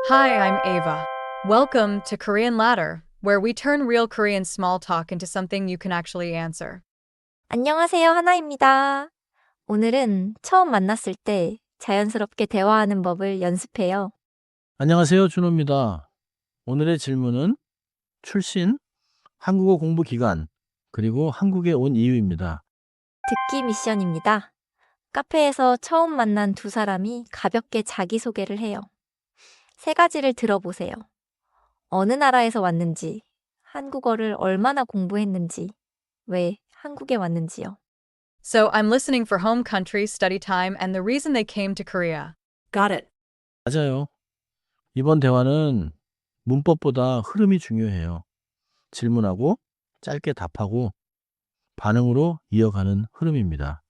Hi, I'm Ava. Welcome to Korean Ladder, where we turn real Korean small talk into something you can actually answer. 안녕하세요, 하나입니다. 오늘은 처음 만났을 때 자연스럽게 대화하는 법을 연습해요. 안녕하세요. 준호입니다. 오늘의 질문은 출신, 한국어 공부 기간, 그리고 한국에 온 이유입니다. 듣기 미션입니다. 카페에서 처음 만난 두 사람이 가볍게 자기소개를 해요. 세 가지를 들어보세요. 어느 나라에서 왔는지, 한국어를 얼마나 공부했는지, 왜 한국에 왔는지요. So I'm listening for home country, study time, and the reason they came to Korea. Got it. 맞아요. 이번 대화는 문법보다 흐름이 중요해요. 질문하고 짧게 답하고 반응으로 이어가는 흐름입니다.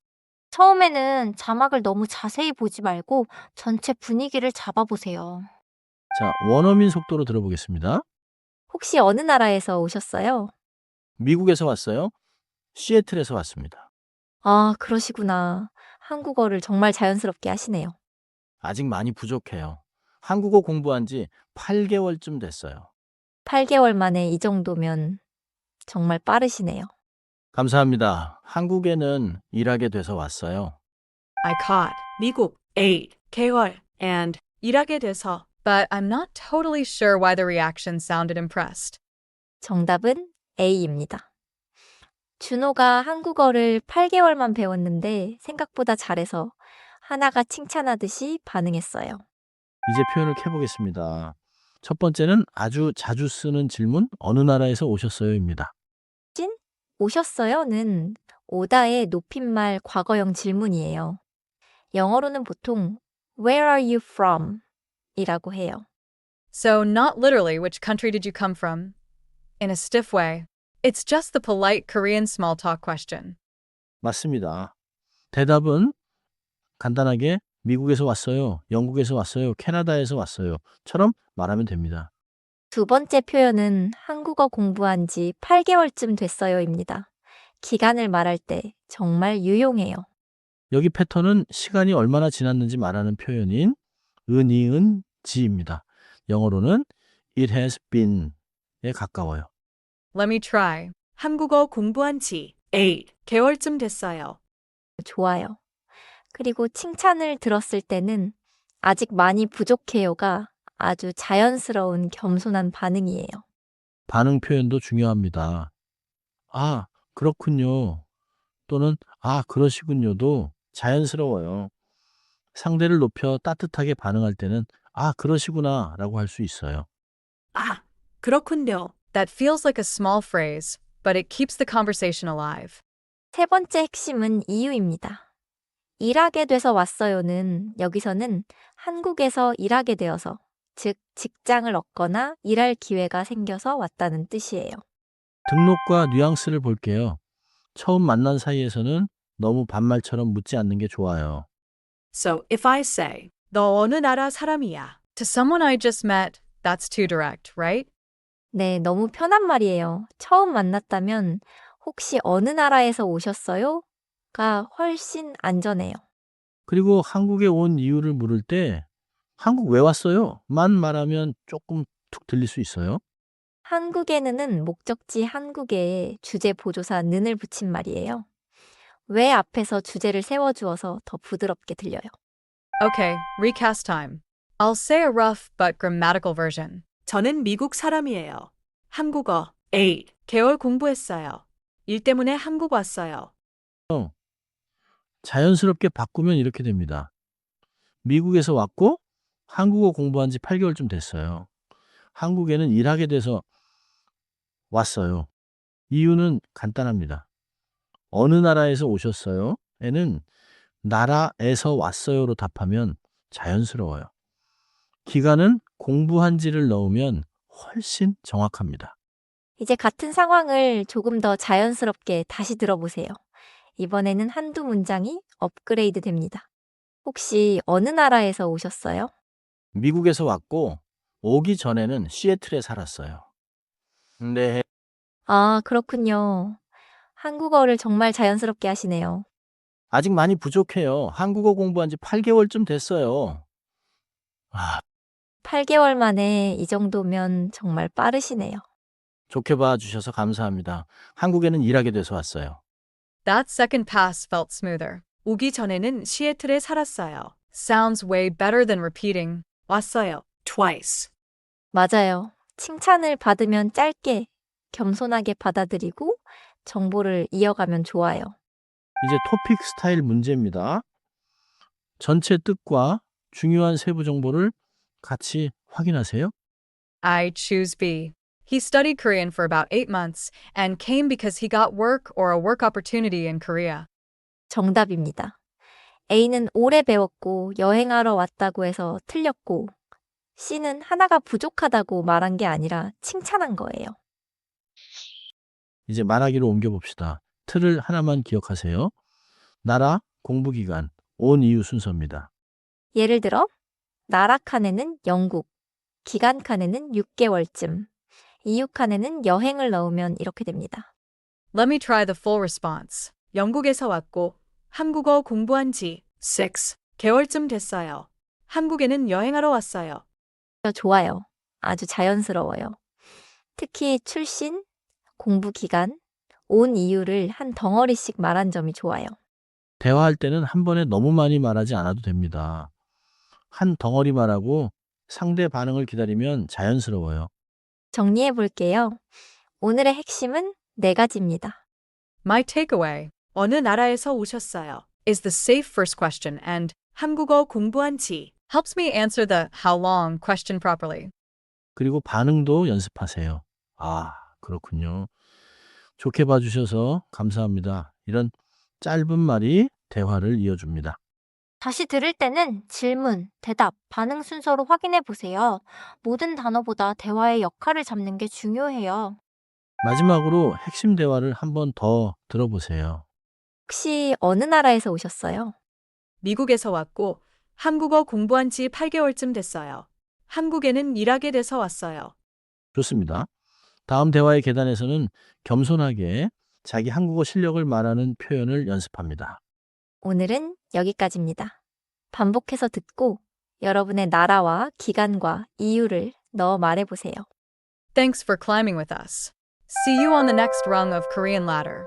처음에는 자막을 너무 자세히 보지 말고 전체 분위기를 잡아보세요. 자, 원어민 속도로 들어보겠습니다. 혹시 어느 나라에서 오셨어요? 미국에서 왔어요. 시애틀에서 왔습니다. 아, 그러시구나. 한국어를 정말 자연스럽게 하시네요. 아직 많이 부족해요. 한국어 공부한 지 8개월쯤 됐어요. 8개월 만에 이 정도면 정말 빠르시네요. 감사합니다. 한국에는 일하게 돼서 왔어요. I caught 미국 8개월 and 일하게 돼서, but I'm not totally sure why the reaction sounded impressed. 정답은 A입니다. 준호가 한국어를 8개월만 배웠는데 생각보다 잘해서 하나가 칭찬하듯이 반응했어요. 이제 표현을 캐보겠습니다. 첫 번째는 아주 자주 쓰는 질문, 어느 나라에서 오셨어요?입니다. 찐? 오셨어요?는 오다의 높임말 과거형 질문이에요. 영어로는 보통 Where are you from? 이라고 해요. So, not literally, which country did you come from? In a stiff way. It's just the polite Korean small talk question. 맞습니다. 대답은 간단하게 미국에서 왔어요, 영국에서 왔어요, 캐나다에서 왔어요 처럼 말하면 됩니다. 두 번째 표현은 한국어 공부한 지 8개월쯤 됐어요입니다. 기간을 말할 때 정말 유용해요. 여기 패턴은 시간이 얼마나 지났는지 말하는 표현인 은이은 지입니다. 영어로는 it has been에 가까워요. Let me try. 한국어 공부한 지 8개월쯤 됐어요. 좋아요. 그리고 칭찬을 들었을 때는 아직 많이 부족해요가 아주 자연스러운 겸손한 반응이에요. 반응 표현도 중요합니다. 아, 그렇군요. 또는 아, 그러시군요도 자연스러워요. 상대를 높여 따뜻하게 반응할 때는 아, 그러시구나 라고 할 수 있어요. 아, 그렇군요. That feels like a small phrase, but it keeps the conversation alive. 세 번째 핵심은 이유입니다. 일하게 돼서 왔어요는 여기서는 한국에서 일하게 되어서, 즉 직장을 얻거나 일할 기회가 생겨서 왔다는 뜻이에요. 등록과 뉘앙스를 볼게요. 처음 만난 사이에서는 너무 반말처럼 묻지 않는 게 좋아요. So if I say, 너 어느 나라 사람이야? To someone I just met, that's too direct, right? 네, 너무 편한 말이에요. 처음 만났다면 혹시 어느 나라에서 오셨어요? 가 훨씬 안전해요. 그리고 한국에 온 이유를 물을 때 한국 왜 왔어요? 만 말하면 조금 툭 들릴 수 있어요. 한국에는 목적지 한국에 주제 보조사 는을 붙인 말이에요. 왜 앞에서 주제를 세워주어서 더 부드럽게 들려요. Okay, recast time. I'll say a rough but grammatical version. 저는 미국 사람이에요. 한국어 8개월 공부했어요. 일 때문에 한국 왔어요. 자연스럽게 바꾸면 이렇게 됩니다. 미국에서 왔고 한국어 공부한 지 8개월쯤 됐어요. 한국에는 일하게 돼서 왔어요. 이유는 간단합니다. 어느 나라에서 오셨어요? 에는 나라에서 왔어요로 답하면 자연스러워요. 기간은 공부한지를 넣으면 훨씬 정확합니다. 이제 같은 상황을 조금 더 자연스럽게 다시 들어보세요. 이번에는 한두 문장이 업그레이드 됩니다. 혹시 어느 나라에서 오셨어요? 미국에서 왔고 오기 전에는 시애틀에 살았어요. 네, 아, 그렇군요. 한국어를 정말 자연스럽게 하시네요. 아직 많이 부족해요. 한국어 공부한 지 8개월쯤 됐어요. 아, 8개월 만에 이 정도면 정말 빠르시네요. 좋게 봐주셔서 감사합니다. 한국에는 일하게 돼서 왔어요. That second pass felt smoother. 오기 전에는 시애틀에 살았어요. Sounds way better than repeating. 왔어요. twice. 맞아요. 칭찬을 받으면 짧게, 겸손하게 받아들이고 정보를 이어가면 좋아요. 이제 토픽 스타일 문제입니다. 전체 뜻과 중요한 세부 정보를 같이 확인하세요. I choose B. He studied Korean for about 8 months and came because he got work or a work opportunity in Korea. 정답입니다. A는 오래 배웠고 여행하러 왔다고 해서 틀렸고, C는 하나가 부족하다고 말한 게 아니라 칭찬한 거예요. 이제 말하기로 옮겨봅시다. 틀을 하나만 기억하세요. 나라, 공부기간, 온 이유 순서입니다. 예를 들어, 나라 칸에는 영국, 기간 칸에는 6개월쯤, 이유 칸에는 여행을 넣으면 이렇게 됩니다. Let me try the full response. 영국에서 왔고 한국어 공부한 지 6개월쯤 됐어요. 한국에는 여행하러 왔어요. 좋아요. 아주 자연스러워요. 특히 출신, 공부 기간, 온 이유를 한 덩어리씩 말한 점이 좋아요. 대화할 때는 한 번에 너무 많이 말하지 않아도 됩니다. 한 덩어리 말하고 상대 반응을 기다리면 자연스러워요. 정리해 볼게요. 오늘의 핵심은 4가지입니다. My takeaway 어느 나라에서 오셨어요? is the safe first question and 한국어 공부한 지 helps me answer the how long question properly. 그리고 반응도 연습하세요. 아, 그렇군요. 좋게 봐주셔서 감사합니다. 이런 짧은 말이 대화를 이어줍니다. 다시 들을 때는 질문, 대답, 반응 순서로 확인해 보세요. 모든 단어보다 대화의 역할을 잡는 게 중요해요. 마지막으로 핵심 대화를 한 번 더 들어보세요. 혹시 어느 나라에서 오셨어요? 미국에서 왔고 한국어 공부한 지 8개월쯤 됐어요. 한국에는 일하게 돼서 왔어요. 좋습니다. 다음 대화의 계단에서는 겸손하게 자기 한국어 실력을 말하는 표현을 연습합니다. 오늘은 여기까지입니다. 반복해서 듣고 여러분의 나라와 기간과 이유를 넣어 말해보세요. Thanks for climbing with us. See you on the next rung of Korean ladder.